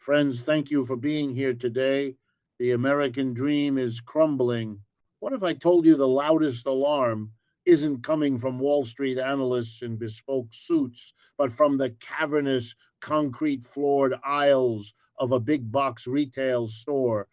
Friends, thank you for being here today. The American dream is crumbling. What if I told you the loudest alarm isn't coming from Wall Street analysts in bespoke suits, but from the cavernous, concrete floored aisles of a big box retail store?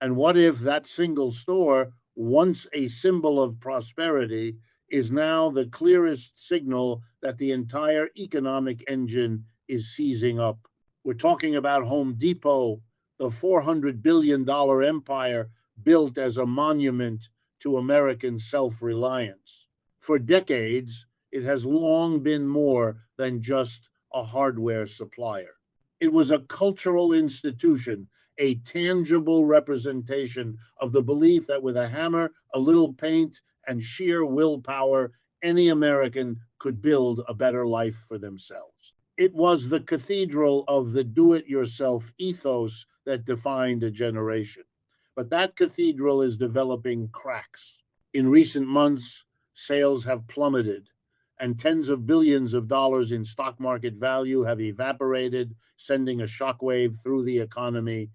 And what if that single store, once a symbol of prosperity, is now the clearest signal that the entire economic engine is seizing up? We're talking about Home Depot, the $400 billion empire built as a monument to American self reliance. For decades, it has long been more than just a hardware supplier. It was a cultural institution, a tangible representation of the belief that with a hammer, a little paint, and sheer willpower, any American could build a better life for themselves. It was the cathedral of the do it yourself ethos that defined a generation. But that cathedral is developing cracks. In recent months, sales have plummeted, and tens of billions of dollars in stock market value have evaporated, sending a shockwave through the economy.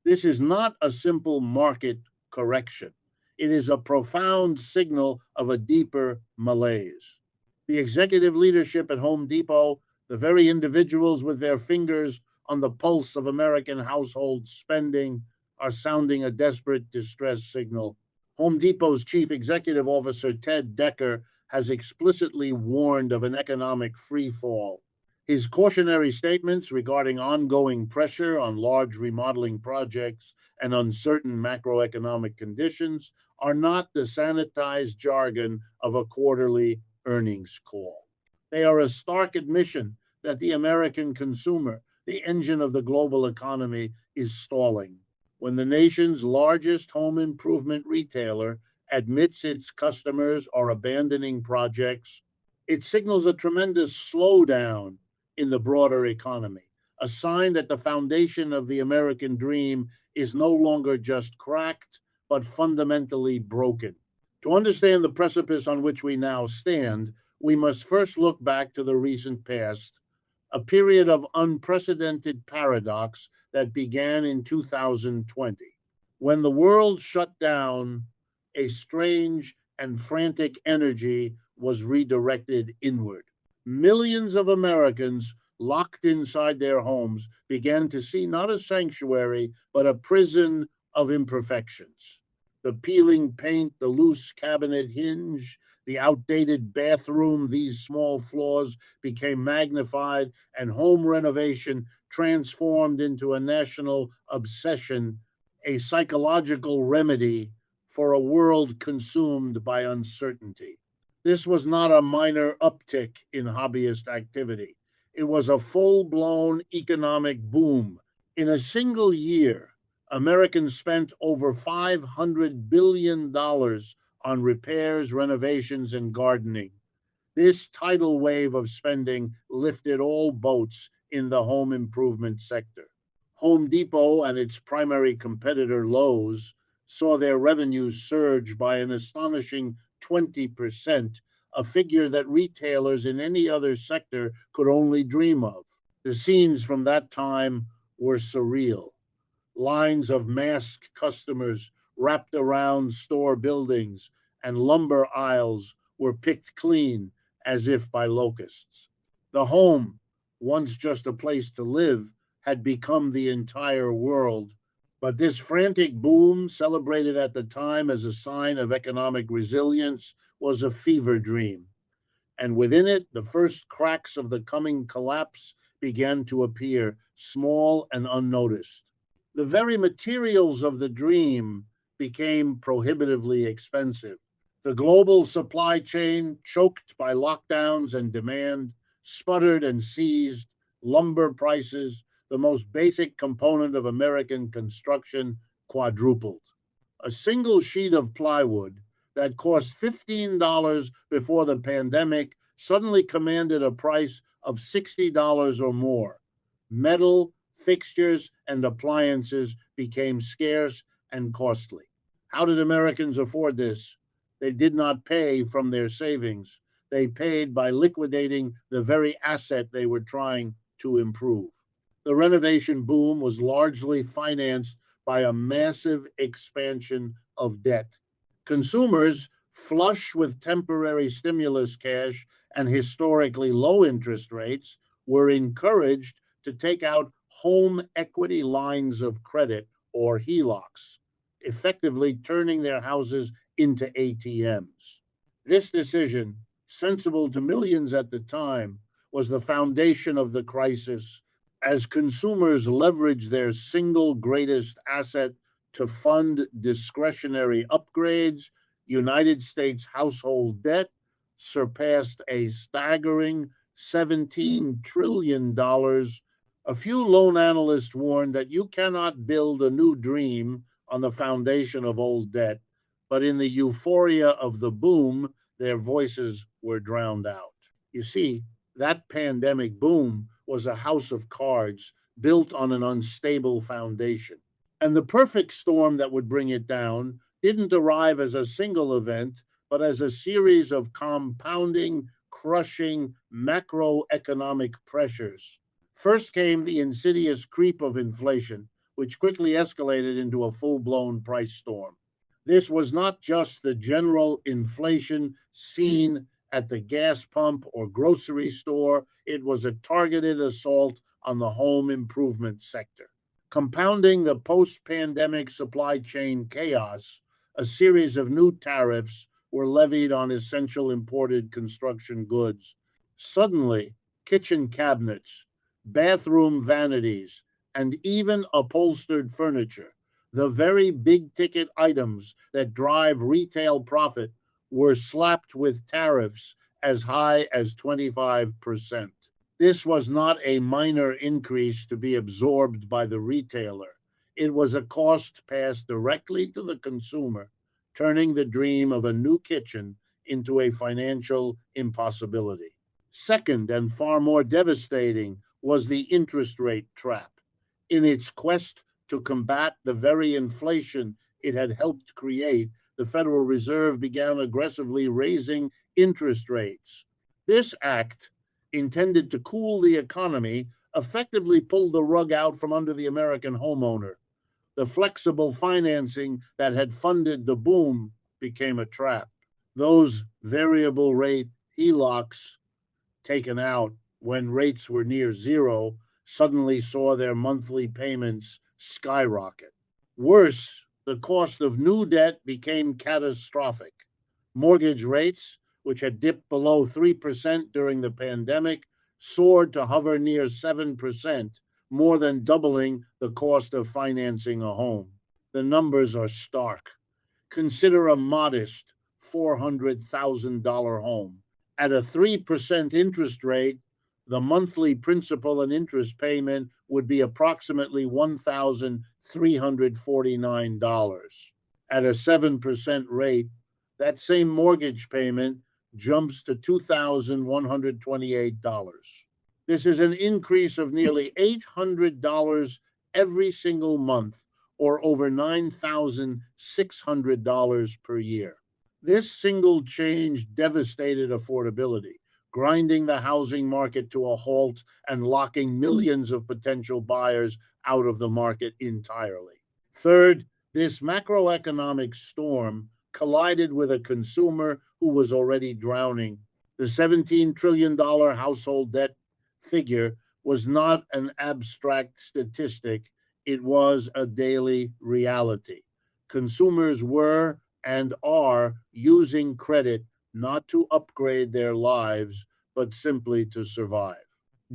This is not a simple market correction. It is a profound signal of a deeper malaise. The executive leadership at Home Depot, the very individuals with their fingers on the pulse of American household spending, are sounding a desperate distress signal. Home Depot's chief executive officer, Ted Decker, has explicitly warned of an economic freefall. His cautionary statements regarding ongoing pressure on large remodeling projects and uncertain macroeconomic conditions are not the sanitized jargon of a quarterly earnings call. They are a stark admission that the American consumer, the engine of the global economy, is stalling. When the nation's largest home improvement retailer admits its customers are abandoning projects, it signals a tremendous slowdown in the broader economy, a sign that the foundation of the American dream is no longer just cracked, but fundamentally broken. To understand the precipice on which we now stand, we must first look back to the recent past, a period of unprecedented paradox that began in 2020. When the world shut down, a strange and frantic energy was redirected inward. Millions of Americans locked inside their homes began to see not a sanctuary, but a prison of imperfections. The peeling paint, the loose cabinet hinge, the outdated bathroom, these small flaws became magnified, and home renovation transformed into a national obsession, a psychological remedy for a world consumed by uncertainty. This was not a minor uptick in hobbyist activity. It was a full blown economic boom. In a single year, Americans spent over $500 billion on repairs, renovations, and gardening. This tidal wave of spending lifted all boats in the home improvement sector. Home Depot and its primary competitor, Lowe's, saw their revenues surge by an astonishing 20%, a figure that retailers in any other sector could only dream of. The scenes from that time were surreal. Lines of masked customers wrapped around store buildings, and lumber aisles were picked clean as if by locusts. The home, once just a place to live, had become the entire world. But this frantic boom, celebrated at the time as a sign of economic resilience, was a fever dream. And within it, the first cracks of the coming collapse began to appear, small and unnoticed. The very materials of the dream became prohibitively expensive. The global supply chain, choked by lockdowns and demand, sputtered and seized. Lumber prices, the most basic component of American construction, quadrupled. A single sheet of plywood that cost $15 before the pandemic suddenly commanded a price of $60 or more. Metal, fixtures, and appliances became scarce and costly. How did Americans afford this? They did not pay from their savings. They paid by liquidating the very asset they were trying to improve. The renovation boom was largely financed by a massive expansion of debt. Consumers, flush with temporary stimulus cash and historically low interest rates, were encouraged to take out home equity lines of credit, or HELOCs, effectively turning their houses into ATMs. This decision, sensible to millions at the time, was the foundation of the crisis as consumers leveraged their single greatest asset to fund discretionary upgrades. United States household debt surpassed a staggering $17 trillion. A few loan analysts warned that you cannot build a new dream on the foundation of old debt, but in the euphoria of the boom, their voices were drowned out. You see, that pandemic boom was a house of cards built on an unstable foundation. And the perfect storm that would bring it down didn't arrive as a single event, but as a series of compounding, crushing macroeconomic pressures. First came the insidious creep of inflation, which quickly escalated into a full blown price storm. This was not just the general inflation seen at the gas pump or grocery store, it was a targeted assault on the home improvement sector. Compounding the post pandemic supply chain chaos, a series of new tariffs were levied on essential imported construction goods. Suddenly, kitchen cabinets, bathroom vanities, and even upholstered furniture, the very big ticket items that drive retail profit, were slapped with tariffs as high as 25%. This was not a minor increase to be absorbed by the retailer. It was a cost passed directly to the consumer, turning the dream of a new kitchen into a financial impossibility. Second, and far more devastating, was the interest rate trap. In its quest to combat the very inflation it had helped create, the Federal Reserve began aggressively raising interest rates. This act, intended to cool the economy, effectively pulled the rug out from under the American homeowner. The flexible financing that had funded the boom became a trap. Those variable rate HELOCs taken out when rates were near zero suddenly saw their monthly payments skyrocket. Worse, the cost of new debt became catastrophic. Mortgage rates, which had dipped below 3% during the pandemic, soared to hover near 7%, more than doubling the cost of financing a home. The numbers are stark. Consider a modest $400,000 home. At a 3% interest rate, the monthly principal and interest payment would be approximately $1,349. At a 7% rate, that same mortgage payment jumps to $2,128. This is an increase of nearly $800 every single month, or over $9,600 per year. This single change devastated affordability, grinding the housing market to a halt and locking millions of potential buyers out of the market entirely. Third, this macroeconomic storm collided with a consumer who was already drowning. The $17 trillion household debt figure was not an abstract statistic, it was a daily reality. Consumers were and are using credit not to upgrade their lives, but simply to survive.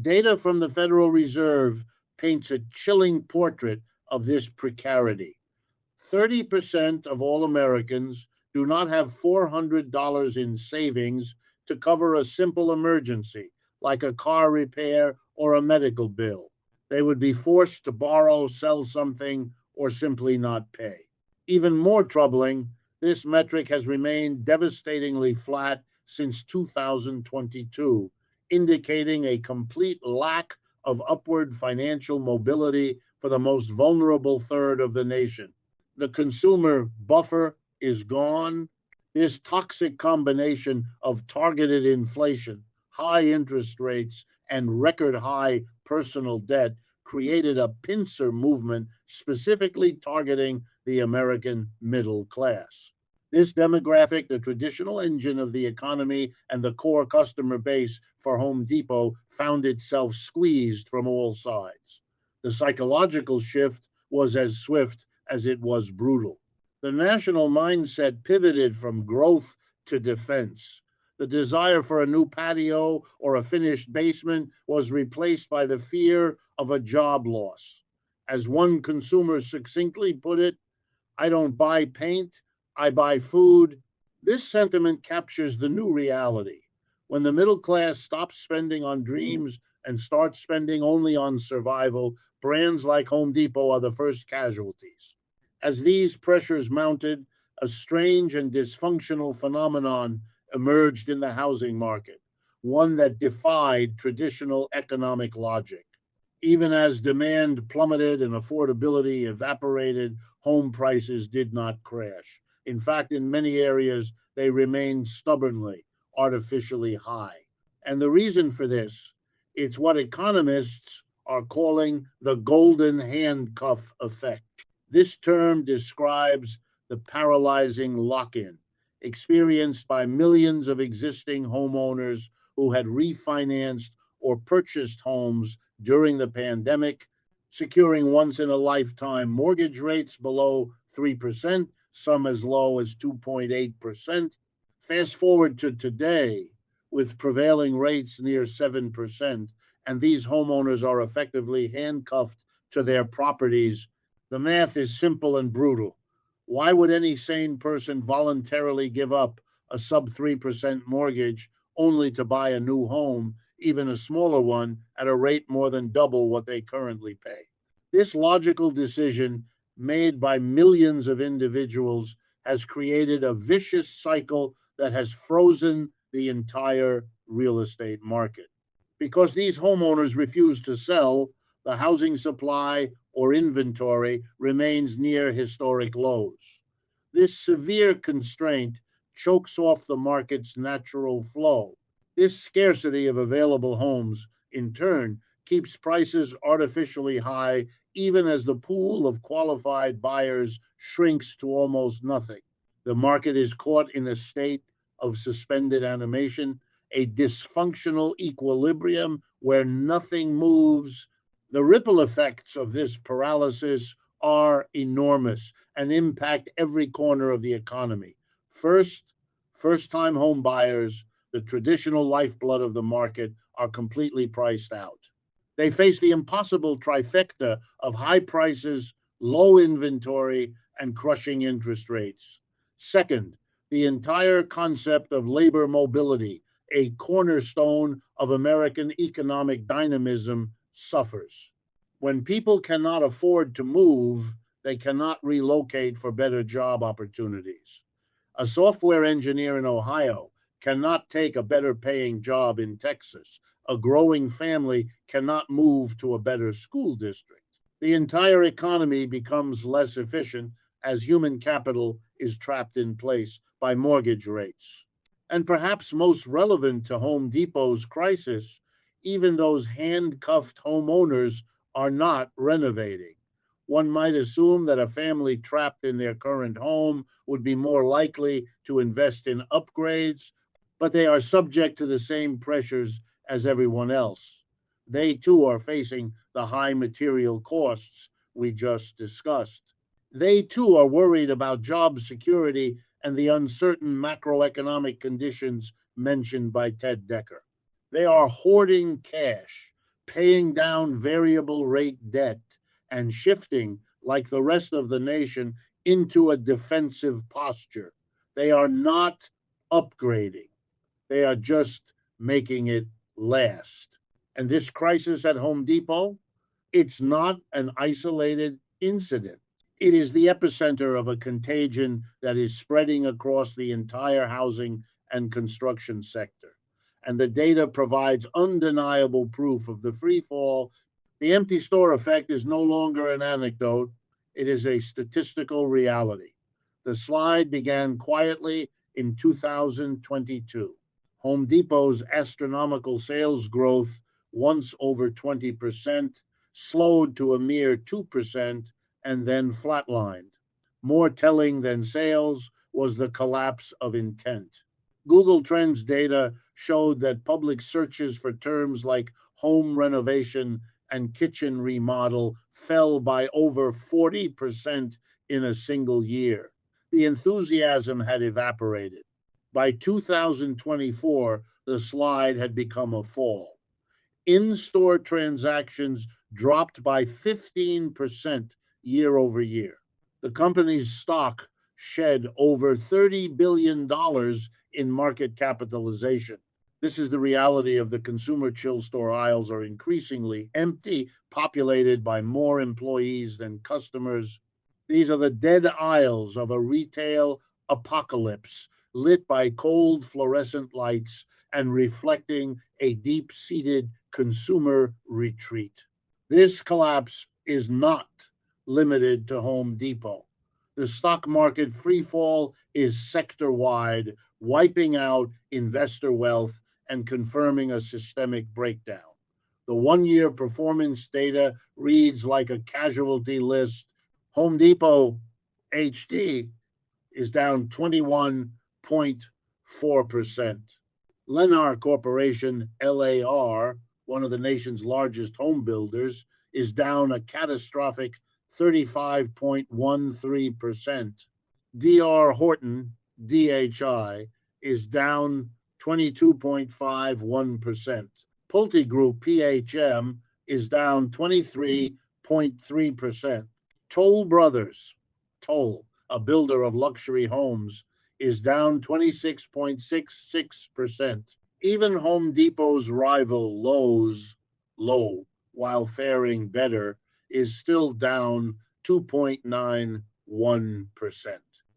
Data from the Federal Reserve paints a chilling portrait of this precarity. 30% of all Americans do not have $400 in savings to cover a simple emergency, like a car repair or a medical bill. They would be forced to borrow, sell something, or simply not pay. Even more troubling, this metric has remained devastatingly flat since 2022, indicating a complete lack of upward financial mobility for the most vulnerable third of the nation. The consumer buffer is gone. This toxic combination of targeted inflation, high interest rates, and record high personal debt created a pincer movement specifically targeting the American middle class. This demographic, the traditional engine of the economy and the core customer base for Home Depot, found itself squeezed from all sides. The psychological shift was as swift as it was brutal. The national mindset pivoted from growth to defense. The desire for a new patio or a finished basement was replaced by the fear of a job loss. As one consumer succinctly put it, I don't buy paint, I buy food. This sentiment captures the new reality. When the middle class stops spending on dreams and starts spending only on survival, brands like Home Depot are the first casualties. As these pressures mounted, a strange and dysfunctional phenomenon emerged in the housing market, one that defied traditional economic logic. Even as demand plummeted and affordability evaporated, home prices did not crash. In fact, in many areas, they remained stubbornly, artificially high. And the reason for this, it's what economists are calling the golden handcuff effect. This term describes the paralyzing lock in experienced by millions of existing homeowners who had refinanced or purchased homes during the pandemic, securing once in a lifetime mortgage rates below 3%, some as low as 2.8%. Fast forward to today, with prevailing rates near 7%, and these homeowners are effectively handcuffed to their properties. The math is simple and brutal. Why would any sane person voluntarily give up a sub 3% mortgage only to buy a new home, even a smaller one, at a rate more than double what they currently pay? This logical decision, made by millions of individuals, has created a vicious cycle that has frozen the entire real estate market. Because these homeowners refuse to sell, the housing supply or inventory remains near historic lows. This severe constraint chokes off the market's natural flow. This scarcity of available homes, in turn, keeps prices artificially high even as the pool of qualified buyers shrinks to almost nothing. The market is caught in a state of suspended animation, a dysfunctional equilibrium where nothing moves. The ripple effects of this paralysis are enormous and impact every corner of the economy. First time home buyers, the traditional lifeblood of the market, are completely priced out. They face the impossible trifecta of high prices, low inventory, and crushing interest rates. Second, the entire concept of labor mobility, a cornerstone of American economic dynamism, suffers. When people cannot afford to move, they cannot relocate for better job opportunities. A software engineer in Ohio cannot take a better paying job in Texas. A growing family cannot move to a better school district. The entire economy becomes less efficient as human capital is trapped in place by mortgage rates. And perhaps most relevant to Home Depot's crisis, even those handcuffed homeowners are not renovating. One might assume that a family trapped in their current home would be more likely to invest in upgrades, but they are subject to the same pressures as everyone else. They too are facing the high material costs we just discussed. They too are worried about job security and the uncertain macroeconomic conditions mentioned by Ted Decker. They are hoarding cash, paying down variable rate debt, and shifting, like the rest of the nation, into a defensive posture. They are not upgrading, they are just making it last. And this crisis at Home Depot, it's not an isolated incident. It is the epicenter of a contagion that is spreading across the entire housing and construction sector. And the data provides undeniable proof of the free fall. The empty store effect is no longer an anecdote, it is a statistical reality. The slide began quietly in 2022. Home Depot's astronomical sales growth, once over 20%, slowed to a mere 2% and then flatlined. More telling than sales was the collapse of intent. Google Trends data showed that public searches for terms like home renovation and kitchen remodel fell by over 40% in a single year. The enthusiasm had evaporated. By 2024, the slide had become a fall. In-store transactions dropped by 15% year over year. The company's stock shed over $30 billion in market capitalization. This is the reality of the consumer chill store aisles are increasingly empty, populated by more employees than customers. These are the dead aisles of a retail apocalypse, lit by cold fluorescent lights and reflecting a deep seated consumer retreat. This collapse is not limited to Home Depot. The stock market freefall is sector wide, wiping out investor wealth and confirming a systemic breakdown. The 1 year performance data reads like a casualty list. Home Depot HD is down 21.4%. Lennar Corporation, LAR, one of the nation's largest home builders, is down a catastrophic 35.13%. DR Horton, DHI, is down 22.51%. Pulte Group, PHM, is down 23.3%. Toll Brothers, Toll, a builder of luxury homes, is down 26.66%. Even Home Depot's rival Lowe's, Low, while faring better, is still down 2.91%.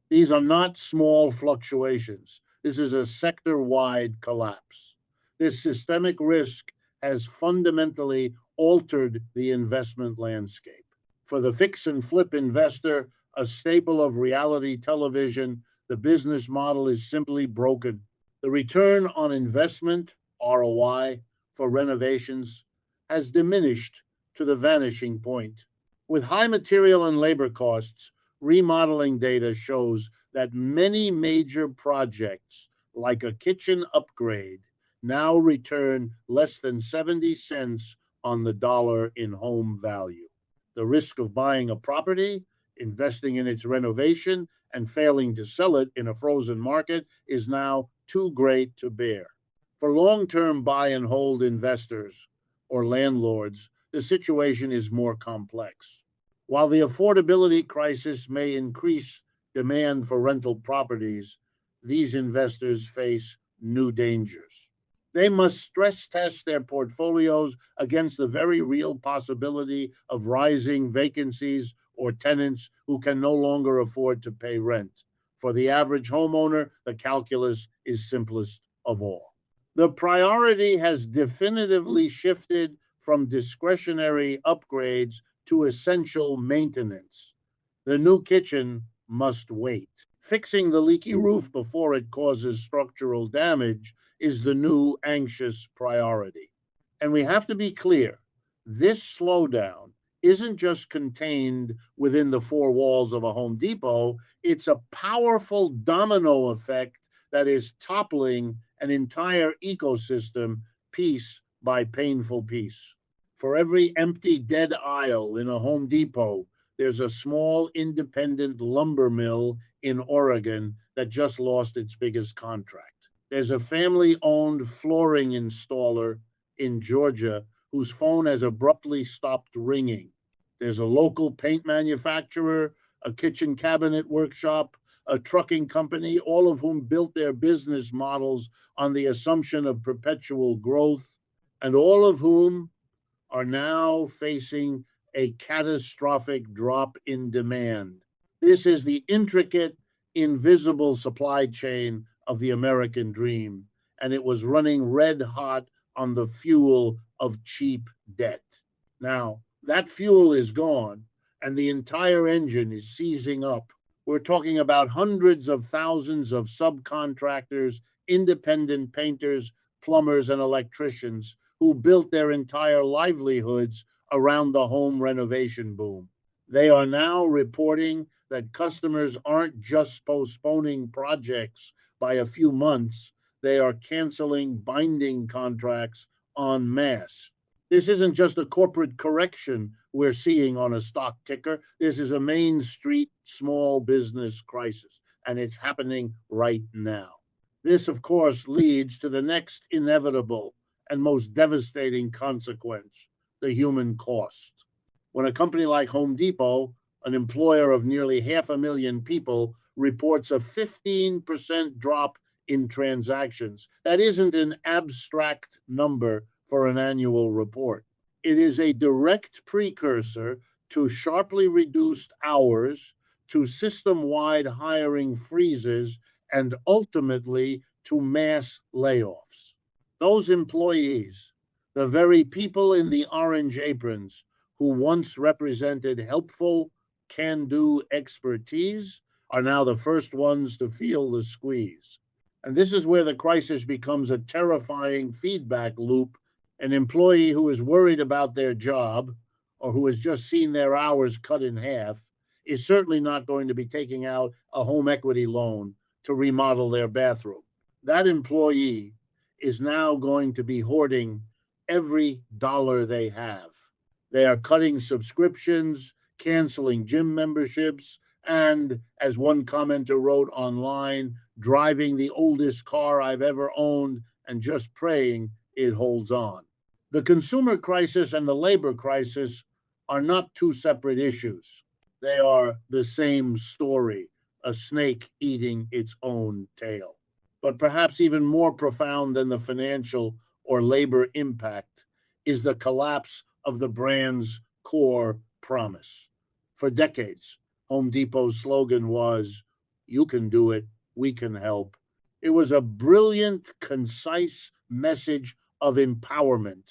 These are not small fluctuations. This is a sector wide collapse. This systemic risk has fundamentally altered the investment landscape. For the fix and flip investor, a staple of reality television, the business model is simply broken. The return on investment, ROI, for renovations has diminished to the vanishing point. With high material and labor costs, remodeling data shows that many major projects, like a kitchen upgrade, now return less than 70 cents on the dollar in home value. The risk of buying a property, investing in its renovation, and failing to sell it in a frozen market is now too great to bear. For long-term buy and hold investors or landlords, the situation is more complex. While the affordability crisis may increase demand for rental properties, these investors face new dangers. They must stress test their portfolios against the very real possibility of rising vacancies or tenants who can no longer afford to pay rent. For the average homeowner, the calculus is simplest of all. The priority has definitively shifted from discretionary upgrades to essential maintenance. The new kitchen must wait. Fixing the leaky roof before it causes structural damage is the new anxious priority. And we have to be clear, this slowdown isn't just contained within the four walls of a Home Depot, it's a powerful domino effect that is toppling an entire ecosystem piece by painful piece. For every empty dead aisle in a Home Depot, there's a small independent lumber mill in Oregon that just lost its biggest contract. There's a family owned flooring installer in Georgia whose phone has abruptly stopped ringing. There's a local paint manufacturer, a kitchen cabinet workshop, a trucking company, all of whom built their business models on the assumption of perpetual growth, and all of whom are now facing a catastrophic drop in demand. This is the intricate, invisible supply chain of the American dream, and it was running red hot on the fuel of cheap debt. Now, that fuel is gone, and the entire engine is seizing up. We're talking about hundreds of thousands of subcontractors, independent painters, plumbers, and electricians who built their entire livelihoods around the home renovation boom. They are now reporting that customers aren't just postponing projects by a few months, they are canceling binding contracts en masse. This isn't just a corporate correction we're seeing on a stock ticker. This is a Main Street small business crisis, and it's happening right now. This, of course, leads to the next inevitable and most devastating consequence, the human cost. When a company like Home Depot, an employer of nearly 500,000 people, reports a 15% drop in transactions, that isn't an abstract number for an annual report. It is a direct precursor to sharply reduced hours, to system wide hiring freezes, and ultimately to mass layoffs. Those employees, the very people in the orange aprons who once represented helpful, can do expertise, are now the first ones to feel the squeeze. And this is where the crisis becomes a terrifying feedback loop. An employee who is worried about their job or who has just seen their hours cut in half is certainly not going to be taking out a home equity loan to remodel their bathroom. That employee is now going to be hoarding every dollar they have. They are cutting subscriptions, canceling gym memberships, and, as one commenter wrote online, driving the oldest car I've ever owned and just praying it holds on. The consumer crisis and the labor crisis are not two separate issues. They are the same story, a snake eating its own tail. But perhaps even more profound than the financial or labor impact is the collapse of the brand's core promise. For decades, Home Depot's slogan was, "You can do it, we can help." It was a brilliant, concise message of empowerment.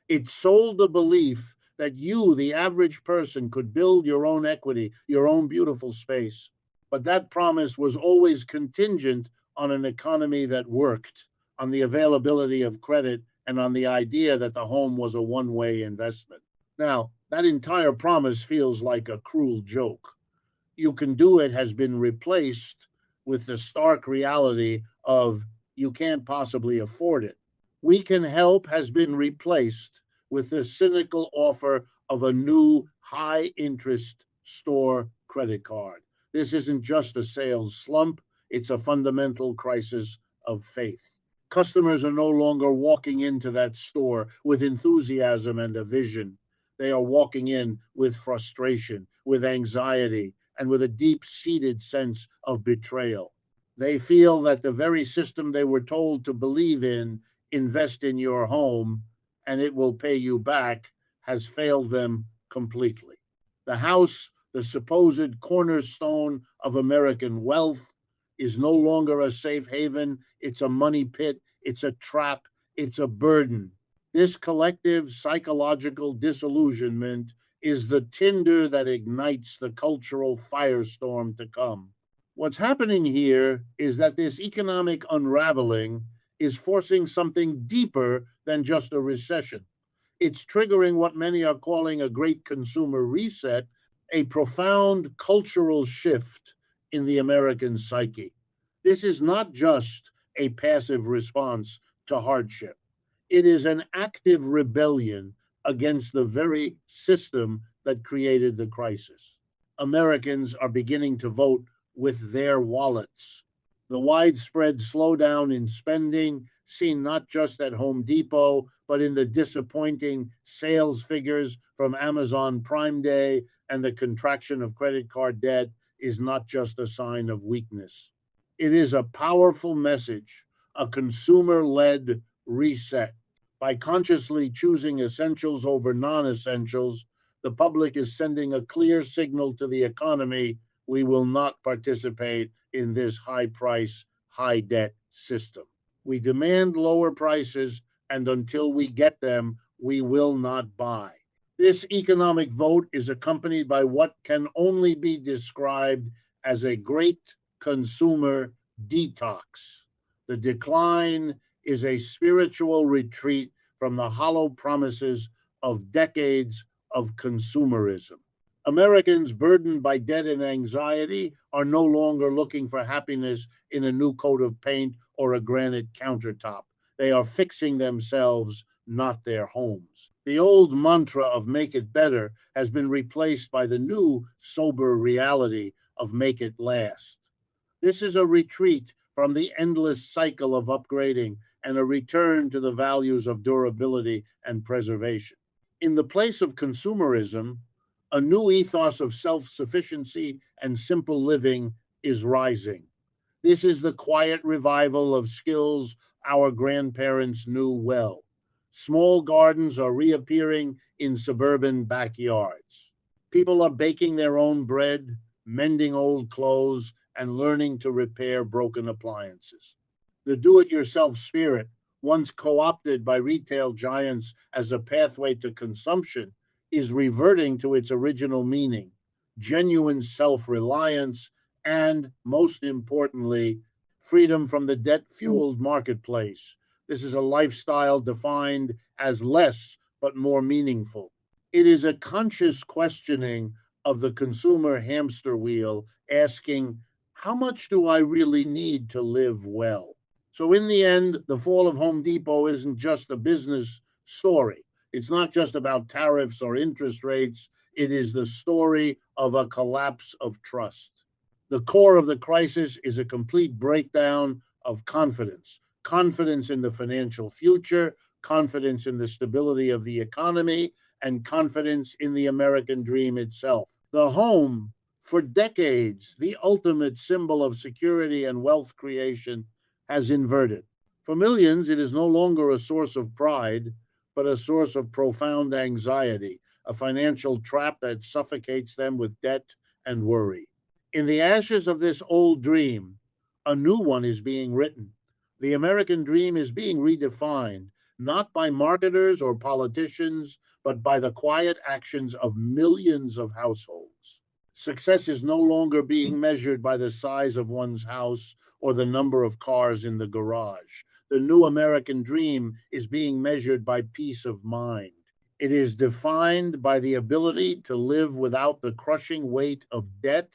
It sold the belief that you, the average person, could build your own equity, your own beautiful space. But that promise was always contingent on an economy that worked, on the availability of credit, and on the idea that the home was a one way investment. Now, that entire promise feels like a cruel joke. "You can do it" has been replaced with the stark reality of "you can't possibly afford it." "We can help" has been replaced with the cynical offer of a new high interest store credit card. This isn't just a sales slump, it's a fundamental crisis of faith. Customers are no longer walking into that store with enthusiasm and a vision. They are walking in with frustration, with anxiety, and with a deep seated sense of betrayal. They feel that the very system they were told to believe in, invest in your home and it will pay you back, has failed them completely. The house, the supposed cornerstone of American wealth, is no longer a safe haven. It's a money pit, it's a trap, it's a burden. This collective psychological disillusionment is the tinder that ignites the cultural firestorm to come. What's happening here is that this economic unraveling is forcing something deeper than just a recession. It's triggering what many are calling a great consumer reset, a profound cultural shift in the American psyche. This is not just a passive response to hardship, it is an active rebellion against the very system that created the crisis. Americans are beginning to vote with their wallets. The widespread slowdown in spending, seen not just at Home Depot, but in the disappointing sales figures from Amazon Prime Day and the contraction of credit card debt, is not just a sign of weakness. It is a powerful message, a consumer led reset. By consciously choosing essentials over non essentials, the public is sending a clear signal to the economy: we will not participate in this high price, high debt system. We demand lower prices, and until we get them, we will not buy. This economic vote is accompanied by what can only be described as a great consumer detox. The decline is a spiritual retreat from the hollow promises of decades of consumerism. Americans burdened by debt and anxiety are no longer looking for happiness in a new coat of paint or a granite countertop. They are fixing themselves, not their homes. The old mantra of make it better has been replaced by the new sober reality of make it last. This is a retreat from the endless cycle of upgrading and a return to the values of durability and preservation. In the place of consumerism, a new ethos of self sufficiency and simple living is rising. This is the quiet revival of skills our grandparents knew well. Small gardens are reappearing in suburban backyards. People are baking their own bread, mending old clothes, and learning to repair broken appliances. The do it yourself spirit, once co opted by retail giants as a pathway to consumption, is reverting to its original meaning genuine self reliance, and, most importantly, freedom from the debt fueled marketplace. This is a lifestyle defined as less but more meaningful. It is a conscious questioning of the consumer hamster wheel, asking, how much do I really need to live well? So, in the end, the fall of Home Depot isn't just a business story. It's not just about tariffs or interest rates. It is the story of a collapse of trust. The core of the crisis is a complete breakdown of confidence confidence in the financial future, confidence in the stability of the economy, and confidence in the American dream itself. The home, for decades, the ultimate symbol of security and wealth creation, has inverted. For millions, it is no longer a source of pride, but a source of profound anxiety, a financial trap that suffocates them with debt and worry. In the ashes of this old dream, a new one is being written. The American dream is being redefined, not by marketers or politicians, but by the quiet actions of millions of households. Success is no longer being measured by the size of one's house or the number of cars in the garage. The new American dream is being measured by peace of mind. It is defined by the ability to live without the crushing weight of debt.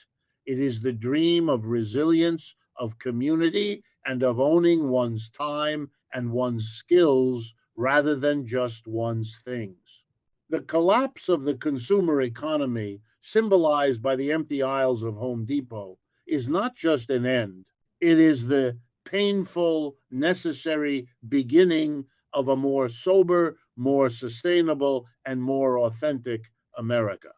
It is the dream of resilience, of community, and of owning one's time and one's skills rather than just one's things. The collapse of the consumer economy, symbolized by the empty aisles of Home Depot, is not just an end, it is the painful, necessary beginning of a more sober, more sustainable, and more authentic America.